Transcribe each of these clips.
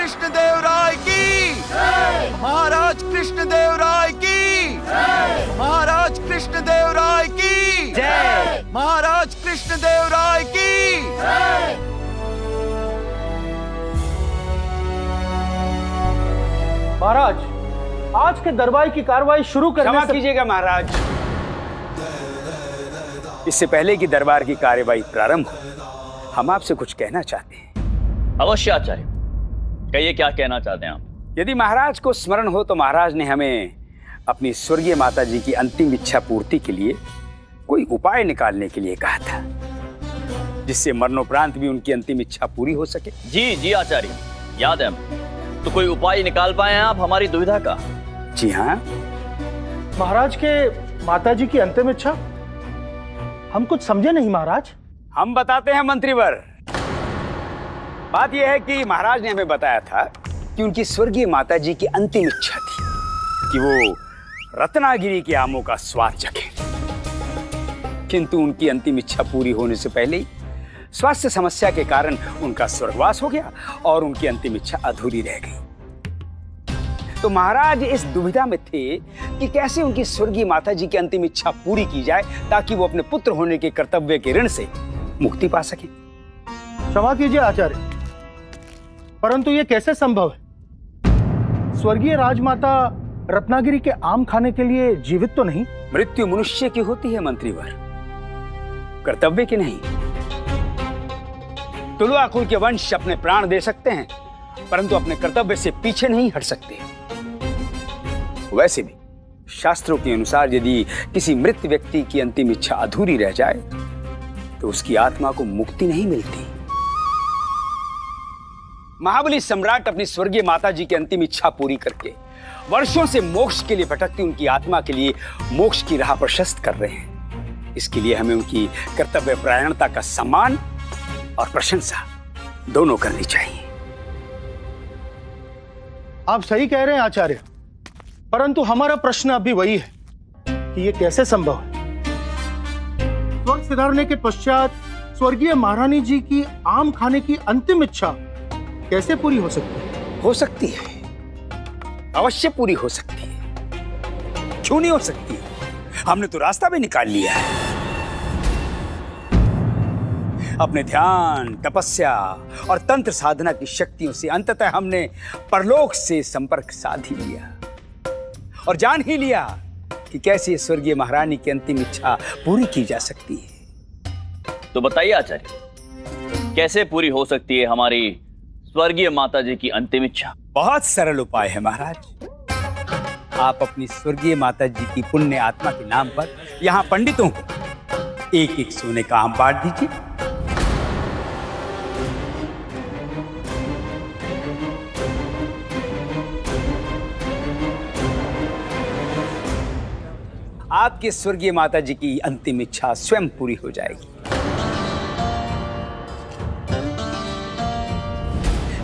कृष्णदेवराय की, महाराज कृष्णदेवराय की, महाराज कृष्णदेवराय की जय, महाराज कृष्णदेवराय की। महाराज, आज के दरबार की कार्रवाई शुरू करने क्षमा से कीजिएगा महाराज, इससे पहले कि दरबार की कार्यवाही प्रारंभ हो, हम आपसे कुछ कहना चाहते हैं। अवश्य आचार्य, कहिए क्या कहना चाहते हैं आप। यदि महाराज को स्मरण हो तो महाराज ने हमें अपनी स्वर्गीय माता जी की अंतिम इच्छा पूर्ति के लिए कोई उपाय निकालने के लिए कहा था, जिससे मरणोपरांत भी उनकी अंतिम इच्छा पूरी हो सके। जी जी आचार्य, याद है हमें। तो कोई उपाय निकाल पाए हैं आप हमारी दुविधा का? जी हाँ। महाराज के माताजी की अंतिम इच्छा हम कुछ समझे नहीं महाराज। हम बताते हैं मंत्रीवर। बात यह है कि महाराज ने हमें बताया था कि उनकी स्वर्गीय माताजी की अंतिम इच्छा थी कि वो रत्नागिरी के आमों का स्वाद चखें, किंतु उनकी अंतिम इच्छा पूरी होने से पहले ही स्वास्थ्य समस्या के कारण उनका स्वर्गवास हो गया और उनकी अंतिम इच्छा अधूरी रह गई। तो महाराज इस दुविधा में थे कि कैसे उनकी स्वर्गीय माताजी की अंतिम इच्छा पूरी की जाए ताकि वो अपने पुत्र होने के कर्तव्य के ऋण से मुक्ति पा सके। क्षमा कीजिए आचार्य, परंतु ये कैसे संभव है? स्वर्गीय राजमाता रत्नागिरी के आम खाने के लिए जीवित तो नहीं? मृत्यु मनुष्य की होती है मंत्रीवर, कर्तव्य की नहीं। तुलुआ कुल के वंश अपने प्राण दे सकते हैं, परंतु अपने कर्तव्य से पीछे नहीं हट सकते। वैसे भी शास्त्रों के अनुसार यदि किसी मृत व्यक्ति की अंतिम इच्छा अधूरी रह जाए तो उसकी आत्मा को मुक्ति नहीं मिलती। महाबली सम्राट अपनी स्वर्गीय माता जी की अंतिम इच्छा पूरी करके वर्षों से मोक्ष के लिए भटकती उनकी आत्मा के लिए मोक्ष की राह प्रशस्त कर रहे हैं। इसके लिए हमें उनकी कर्तव्य परायणता का सम्मान और प्रशंसा दोनों करनी चाहिए। आप सही कह रहे हैं आचार्य, परंतु हमारा प्रश्न अभी वही है कि ये कैसे संभव है? स्वर्ग सिधारने के पश्चात स्वर्गीय महारानी जी की आम खाने की अंतिम इच्छा कैसे पूरी हो सकती है? हो सकती है, अवश्य पूरी हो सकती है। क्यों नहीं हो सकती? हमने तो रास्ता भी निकाल लिया है। अपने ध्यान, तपस्या और तंत्र साधना की शक्तियों से अंततः हमने परलोक से संपर्क साध ही लिया और जान ही लिया कि कैसे स्वर्गीय महारानी की अंतिम इच्छा पूरी की जा सकती है। तो बताइए आचार्य, कैसे पूरी हो सकती है हमारी स्वर्गीय माता जी की अंतिम इच्छा? बहुत सरल उपाय है महाराज। आप अपनी स्वर्गीय माता जी की पुण्य आत्मा के नाम पर यहाँ पंडितों को एक एक सोने का आम बांट दीजिए। आपकी स्वर्गीय माता जी की अंतिम इच्छा स्वयं पूरी हो जाएगी,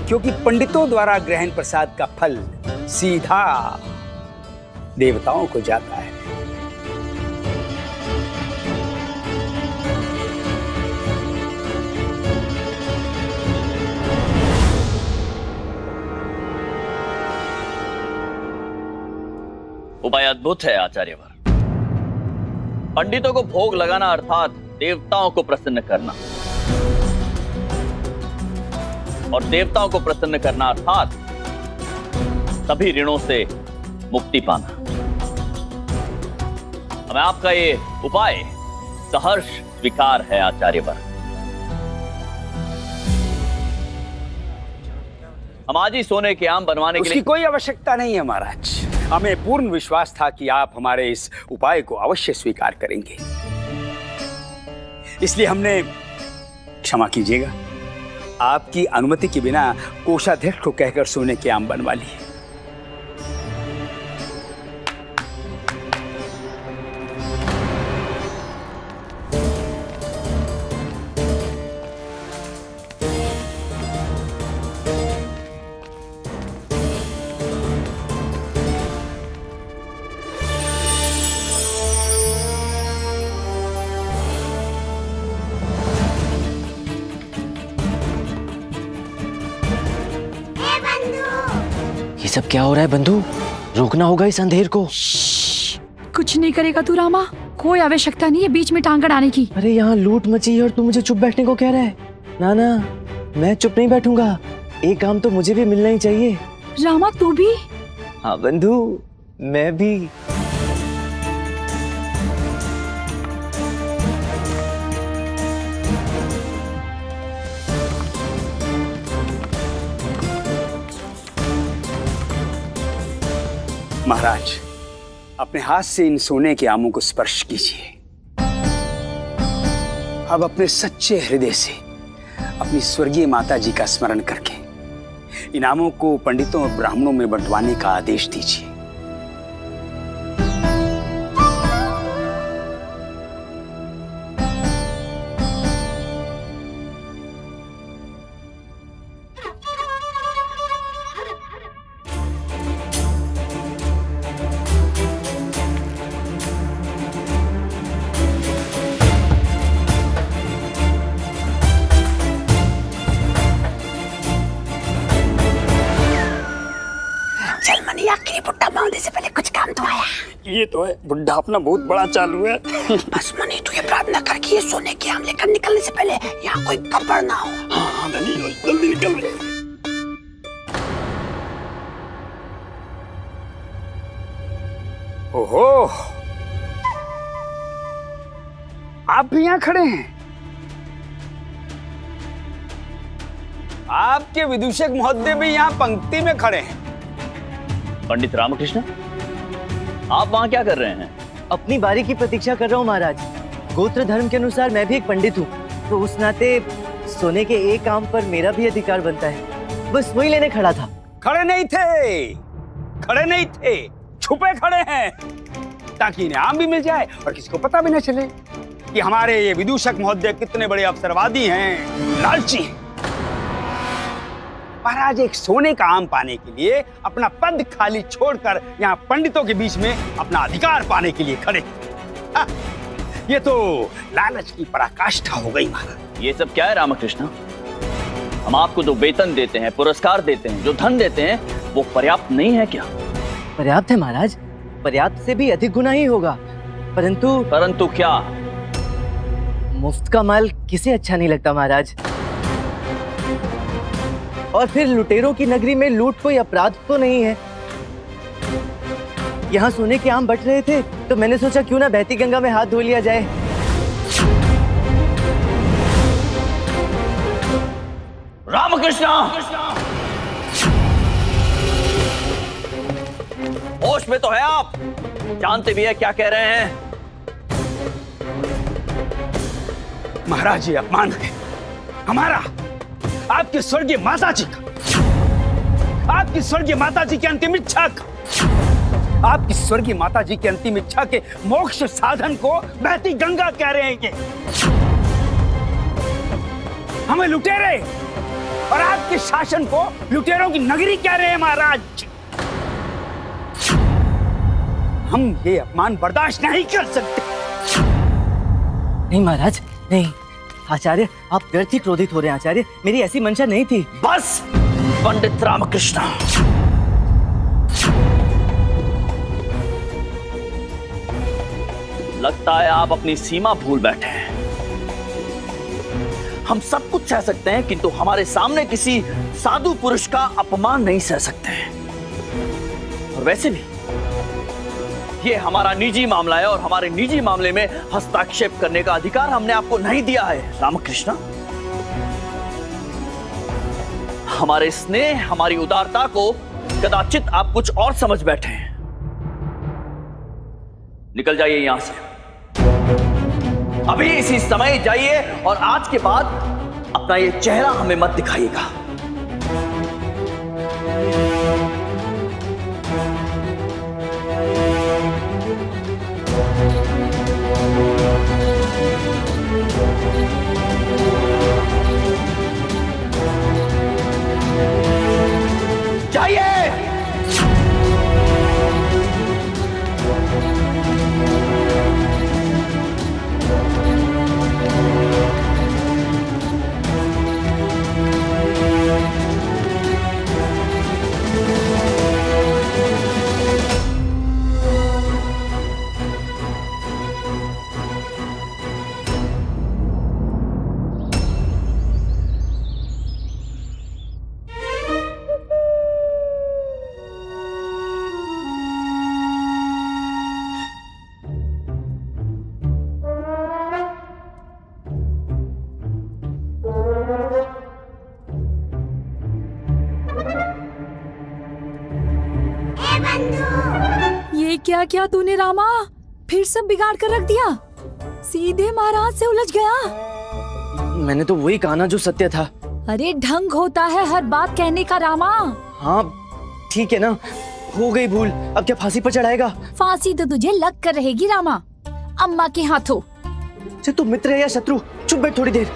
क्योंकि पंडितों द्वारा ग्रहण प्रसाद का फल सीधा देवताओं को जाता है। उपाय अद्भुत है आचार्यवर। पंडितों को भोग लगाना अर्थात देवताओं को प्रसन्न करना, और देवताओं को प्रसन्न करना अर्थात सभी ऋणों से मुक्ति पाना। हमें आपका ये उपाय सहर्ष स्वीकार है आचार्यवर। हम आज ही सोने के आम बनवाने के लिए कोई आवश्यकता नहीं है महाराज। हमें पूर्ण विश्वास था कि आप हमारे इस उपाय को अवश्य स्वीकार करेंगे, इसलिए हमने, क्षमा कीजिएगा, आपकी अनुमति के बिना कोषाध्यक्ष को कहकर सोने के आम बनवा लिए। सब क्या हो रहा है बंधु? रोकना होगा इस अंधेर को। कुछ नहीं करेगा तू रामा, कोई आवश्यकता नहीं है बीच में टांग अड़ाने की। अरे यहाँ लूट मची है और तू मुझे चुप बैठने को कह रहा है? ना ना, मैं चुप नहीं बैठूंगा। एक काम तो मुझे भी मिलना ही चाहिए। रामा तू भी? हाँ बंधु, मैं भी। महाराज, अपने हाथ से इन सोने के आमों को स्पर्श कीजिए। अब अपने सच्चे हृदय से अपनी स्वर्गीय माता जी का स्मरण करके इन आमों को पंडितों और ब्राह्मणों में बंटवाने का आदेश दीजिए। ये तो है, बुढ़ा अपना बहुत बड़ा चालू है। बस मनी तू ये प्रार्थना कर कि ये सोने के आम लेकर निकलने से पहले यहाँ कोई गड़बड़ ना हो। हाँ धनी, जल्दी निकल रहे। ओहो, आप भी यहाँ खड़े हैं? आपके विदूषक महोदय भी यहाँ पंक्ति में खड़े हैं। पंडित रामकृष्ण, आप वहां क्या कर रहे हैं? अपनी बारी की प्रतीक्षा कर रहा हूँ महाराज। गोत्र धर्म के अनुसार मैं भी एक पंडित हूँ, तो उस नाते सोने के एक आम पर मेरा भी अधिकार बनता है। बस वही लेने खड़ा था। खड़े नहीं थे, खड़े नहीं थे, छुपे खड़े हैं, ताकि इन्हें आम भी मिल जाए और किसी को पता भी न चले कि हमारे ये विदूषक महोदय कितने बड़े अवसरवादी हैं, लालची हैं। महाराज एक सोने का आम पाने के लिए अपना पद खाली छोड़कर यहाँ पंडितों के बीच में अपना अधिकार पाने के लिए खड़े। ये तो लालच की पराकाष्ठा हो गई महाराज। ये सब क्या है रामकृष्ण? हम आपको जो वेतन देते हैं, पुरस्कार देते हैं, जो धन देते हैं, वो पर्याप्त नहीं है क्या? पर्याप्त है महाराज, पर्याप्त से भी अधिक गुना ही होगा। परंतु क्या? मुफ्त का माल किसे अच्छा नहीं लगता महाराज। और फिर लुटेरों की नगरी में लूट कोई अपराध तो नहीं है। यहाँ सोने के आम बट रहे थे तो मैंने सोचा क्यों ना बहती गंगा में हाथ धो लिया जाए। रामकृष्ण, होश में तो है आप? जानते भी है क्या कह रहे हैं? महाराज ये अपमान है हमारा, आपकी स्वर्गीय माता जी का, आपकी स्वर्गीय माता जी की अंतिम इच्छा का, आपकी स्वर्गीय माता जी की अंतिम इच्छा के मोक्ष साधन को बहती गंगा कह रहे हैं। ये हमें लुटेरे और आपके शासन को लुटेरों की नगरी कह रहे हैं महाराज। हम ये अपमान बर्दाश्त नहीं कर सकते। नहीं महाराज, नहीं। आचार्य आप व्यर्थ ही क्रोधित हो रहे हैं। आचार्य मेरी ऐसी मंशा नहीं थी। बस पंडित रामकृष्ण, लगता है आप अपनी सीमा भूल बैठे हैं। हम सब कुछ सह सकते हैं, किंतु हमारे सामने किसी साधु पुरुष का अपमान नहीं सह सकते हैं। और वैसे भी ये हमारा निजी मामला है और हमारे निजी मामले में हस्तक्षेप करने का अधिकार हमने आपको नहीं दिया है। रामकृष्ण, हमारे स्नेह, हमारी उदारता को कदाचित आप कुछ और समझ बैठे हैं। निकल जाइए यहां से, अभी इसी समय जाइए और आज के बाद अपना ये चेहरा हमें मत दिखाइएगा। क्या किया तूने रामा? फिर सब बिगाड़ कर रख दिया, सीधे महाराज से उलझ गया। मैंने तो वही कहा ना जो सत्य था। अरे ढंग होता है हर बात कहने का रामा। हाँ ठीक है ना, हो गई भूल, अब क्या फांसी पर चढ़ाएगा? फांसी तो तुझे लग कर रहेगी रामा, अम्मा के हाथों। अच्छा तू मित्र है या शत्रु? चुप बैठ थोड़ी देर।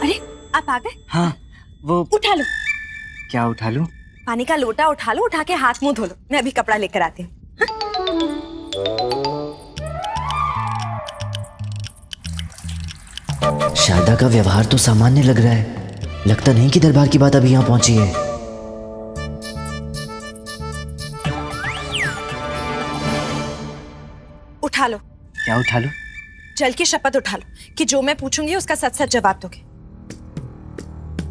अरे आप आ गए? हाँ वो उठा लो, क्या उठा लूं? पानी का लोटा उठा लो, उठा के हाथ मुंह धो लो, मैं अभी कपड़ा लेकर आती हूँ। शारदा का व्यवहार तो सामान्य लग रहा है, लगता नहीं कि दरबार की बात अभी यहाँ पहुंची है। उठा लो। क्या उठा लूं? जल की शपथ उठा लो कि जो मैं पूछूंगी उसका सच सच जवाब दोगे।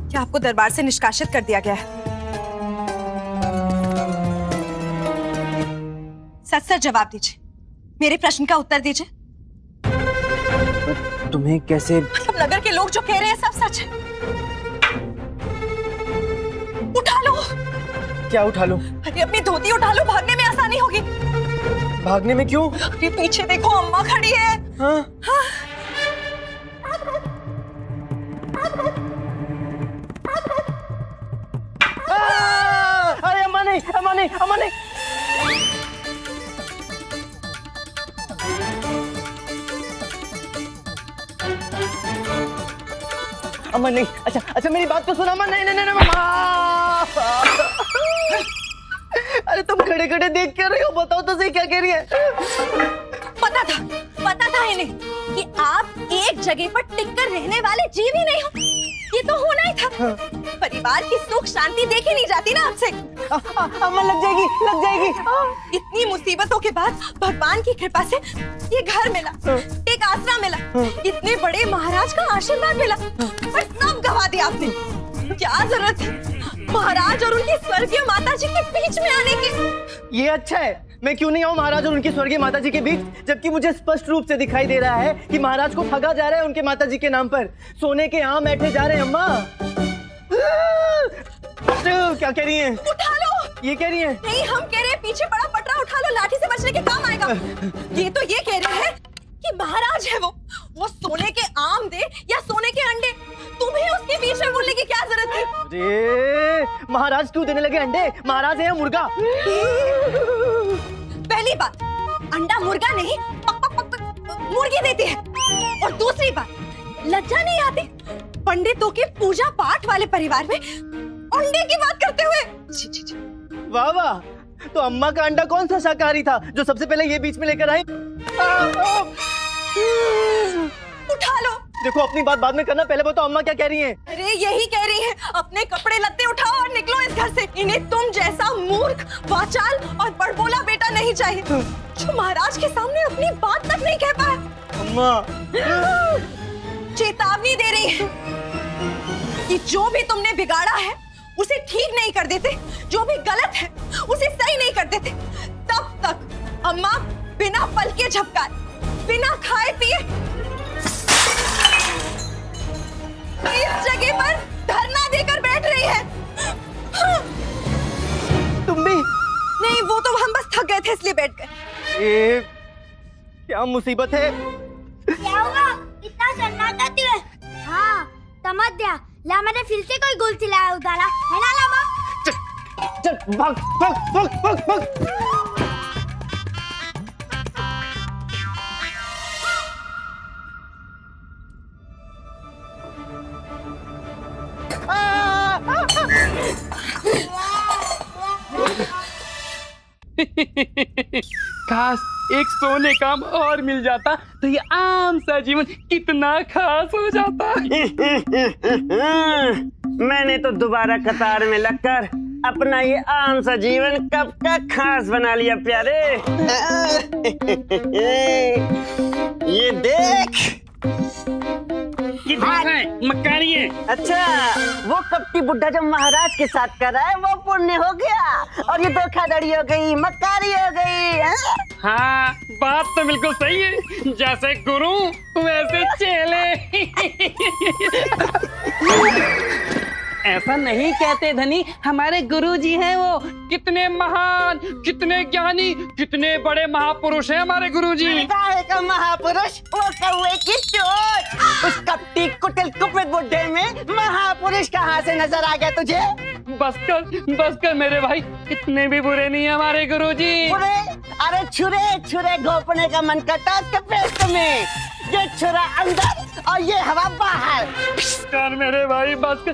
क्या आपको दरबार से निष्कासित कर दिया गया है? सच सच जवाब दीजिए, मेरे प्रश्न का उत्तर दीजिए। तुम्हें कैसे? मतलब नगर के लोग जो कह रहे हैं सब सच है। उठा लो। क्या उठा लूं? अरे अपनी धोती उठा लो, भागने में आसानी होगी। भागने में क्यों? अरे पीछे देखो, अम्मा खड़ी है। हाँ? हाँ। अरे अम्मा नहीं, अम्मा नहीं, अम्मा नहीं। अम्मा नहीं, अच्छा अच्छा मेरी बात तो सुना। अम्मा नहीं नहीं नहीं मम्मा। अरे तुम खड़े खड़े देख क्या रही हो? बताओ तो सही क्या कह रही है? पता था इन्हें कि आप एक जगह पर टिककर रहने वाले जीव ही नहीं हो। ये तो होना ही था। परिवार की सुख शांति देखी नहीं जाती ना आपसे। अम्मा लग जाएगी, लग जाएगी। इतनी मुसीबतों के बाद भगवान की कृपा से ये घर मिला, एक आसरा मिला, इतने बड़े महाराज का आशीर्वाद मिला, पर सब गवा दिया आपने। क्या जरूरत है महाराज और उनकी स्वर्गीय माता जी के बीच में आने की? ये अच्छा है, मैं क्यों नहीं आऊं महाराज और उनकी स्वर्गीय माता जी के बीच, जबकि मुझे स्पष्ट रूप से दिखाई दे रहा है कि महाराज को ठगा जा रहा है उनके माता जी के नाम पर। सोने के आम ऐठे जा रहे हैं। अम्मा क्या कह रही हैं? उठा लो। ये कह रही हैं? नहीं, हम कह रहे हैं पीछे बड़ा पटरा उठा लो, लाठी से बचने के काम आएगा। ये तो ये कह रहे हैं कि महाराज है वो सोने के आम दे या सोने के अंडे, तुम्हें उसके बीच में बोलने की क्या जरूरत है? अरे महाराज क्यों देने लगे अंडे? महाराज है या मुर्गा? पहली बात, अंडा मुर्गा नहीं पक पक पक पक मुर्गी देती है। और दूसरी बात, लज्जा नहीं आती पंडितों के पूजा पाठ वाले परिवार में अंडे की बात करते हुए? छी छी छी। वाह वाह, तो अम्मा का अंडा कौन सा शाकाहारी था जो सबसे पहले ये बीच में लेकर आई? उठा लो। देखो अपनी बात बाद में करना, पहले बताओ अम्मा क्या कह रही हैं? अरे यही कह रही है, अपने कपड़े लत्ते उठाओ और निकलो इस घर से। इन्हें तुम जैसा मूर्ख, वाचाल और बड़बोला बेटा नहीं चाहिए जो महाराज के सामने अपनी बात तक नहीं कह पाए। अम्मा चेतावनी दे रही है कि जो भी तुमने बिगाड़ा है उसे ठीक नहीं कर देते, जो भी गलत है उसे सही नहीं कर देते, तब तक अम्मा बिना पल के झपकाए, बिना खाए पिए इस जगह पर धरना देकर बैठ रही है। तुम भी? नहीं, वो तो हम बस थक गए थे इसलिए बैठ गए। ये क्या मुसीबत है? क्या हुआ? इतना सन्नाटा क्यों है? हाँ, समझ गया। ला मैंने फिर से कोई गोल चिल्लाया उतारा है ना लामा? चल भाग भाग भाग भाग भाग। काश एक सोने का आम और मिल जाता तो ये आम सा जीवन कितना खास हो जाता। मैंने तो दोबारा कतार में लगकर अपना ये आम सा जीवन कब का खास बना लिया प्यारे। ये देख मक्कारी है। अच्छा, वो कपटी बुड्ढा जब महाराज के साथ कर रहा है वो पुण्य हो गया और ये धोखाधड़ी हो गई, मक्कारी हो गई। हाँ, बात तो बिल्कुल सही है, जैसे गुरु वैसे चेले। ऐसा नहीं कहते धनी, हमारे गुरुजी हैं वो। कितने महान, कितने ज्ञानी, कितने बड़े महापुरुष हैं हमारे गुरुजी। काहे का महापुरुष? वो कौवे की चोट। उस कपटी कुटिल कुपित बुड्ढे में महापुरुष कहाँ से नजर आ गया तुझे? बस कर मेरे भाई, इतने भी बुरे नहीं है हमारे गुरुजी। बुरे? अरे छुरे छुरे घोपने का मन करता है उसके पेट में। ये छुरा अंदर और ये हवा बाहर। कर मेरे भाई, बस कर,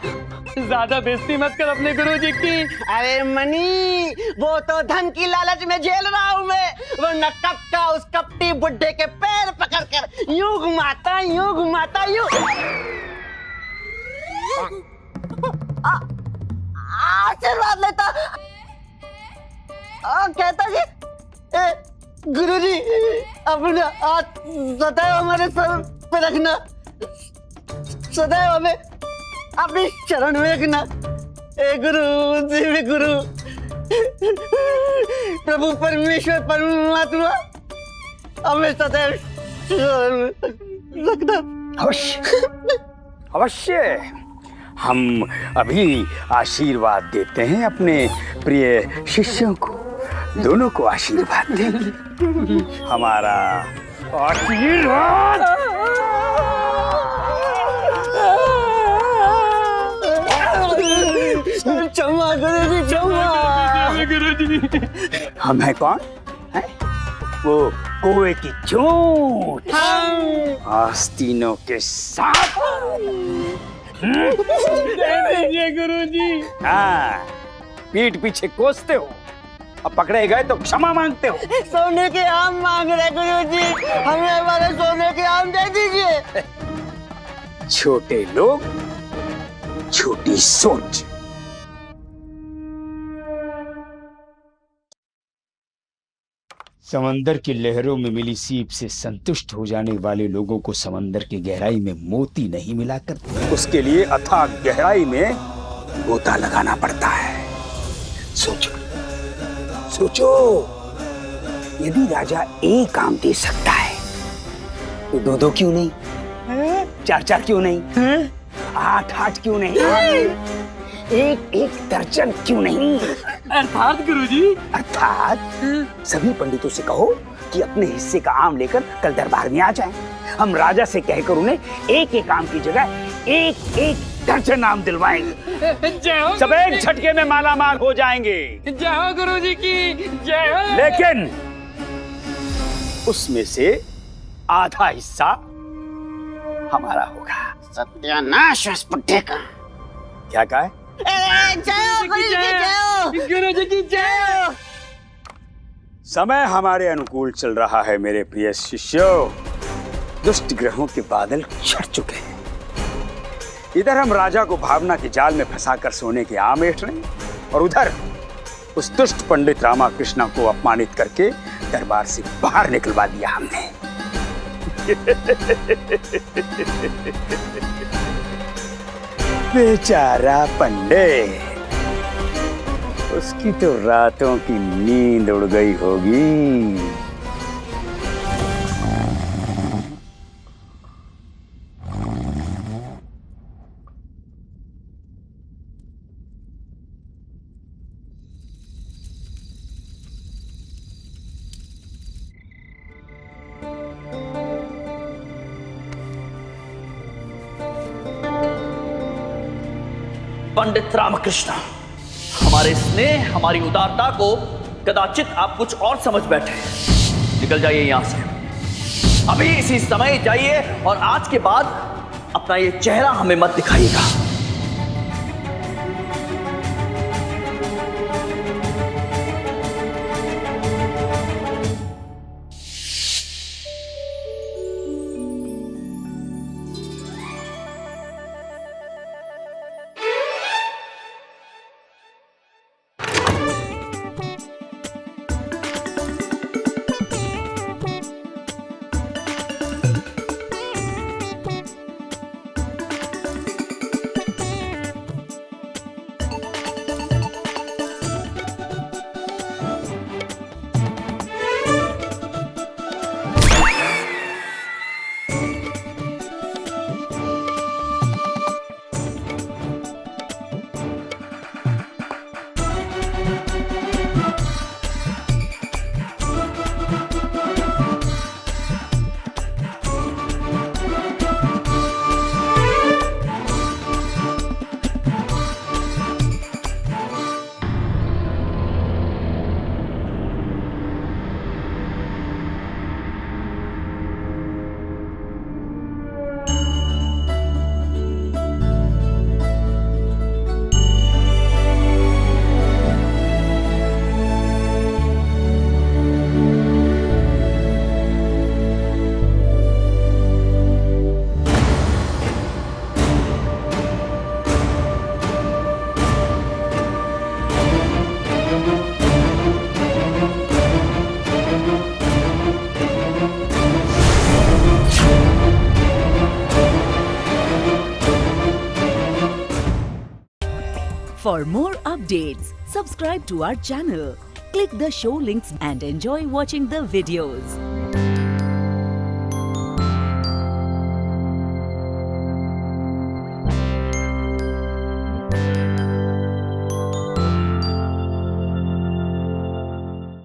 ज्यादा बेइज्जती मत कर अपने गुरुजी की। अरे मनी, वो तो धन की लालच में झेल रहा हूँ मैं, वरना कब का उस कपटी बुड्ढे के पैर पकड़कर यूं घुमाता यूं आशीर्वाद लेता। कहता कि गुरुजी अपना हाथ सदैव हमारे सर पे रखना, सदैव हमें अपनी चरण में रखना। ए गुरु, देवी गुरु, प्रभु परमेश्वर परमात्मा हमें सदैव रखना। अवश्य हम अभी आशीर्वाद देते हैं अपने प्रिय शिष्यों को, दोनों को आशीर्वाद देंगे। हमारा आशीर्वाद। क्षमा गुरुजी, क्षमा। गुरुजी हम हैं कौन? है? वो कौवे की चोट आस्तीनों के साथ। गुरुजी। हाँ, पीठ पीछे कोसते हो, अब पकड़े गए तो क्षमा मांगते हो। सोने के आम मांग रहे गुरुजी, हमें हमारे सोने के आम दे दीजिए। छोटे लोग, छोटी सोच। समंदर की लहरों में मिली सीप से संतुष्ट हो जाने वाले लोगों को समंदर की गहराई में मोती नहीं मिला करते, उसके लिए अथाह गहराई में गोता लगाना पड़ता है। सोचो सोचो, यदि राजा एक आम दे सकता है तो दो दो क्यों नहीं, चार चार क्यों नहीं, आठ आठ क्यों नहीं, एक एक दर्जन क्यों नहीं? अर्थात गुरुजी, अर्थात सभी पंडितों से कहो कि अपने हिस्से का आम लेकर कल दरबार में आ जाएं। हम राजा से कहकर उन्हें एक एक आम की जगह एक एक दर्जन आम दिलवाएंगे। सब एक झटके में माला माल हो जाएंगे। जय हो गुरुजी की जय हो। लेकिन उसमें से आधा हिस्सा हमारा होगा। सत्यानाश उस बुड्ढे का। क्या कहा है? जय हो गुरुजी, जय हो गुरुजी की जय। समय हमारे अनुकूल चल रहा है मेरे प्रिय शिष्यों। दुष्ट ग्रहों के बादल छट चुके हैं। इधर हम राजा को भावना के जाल में फंसाकर सोने के आम ऐंठ रहे हैं, और उधर उस दुष्ट पंडित रामाकृष्ण को अपमानित करके दरबार से बाहर निकलवा दिया हमने। बेचारा पंडित, उसकी तो रातों की नींद उड़ गई होगी। पंडित रामकृष्ण, हमारे स्नेह, हमारी उदारता को कदाचित आप कुछ और समझ बैठे। निकल जाइए यहां से, अभी इसी समय जाइए, और आज के बाद अपना ये चेहरा हमें मत दिखाइएगा। For more updates, subscribe to our channel, click the show links and enjoy watching the videos.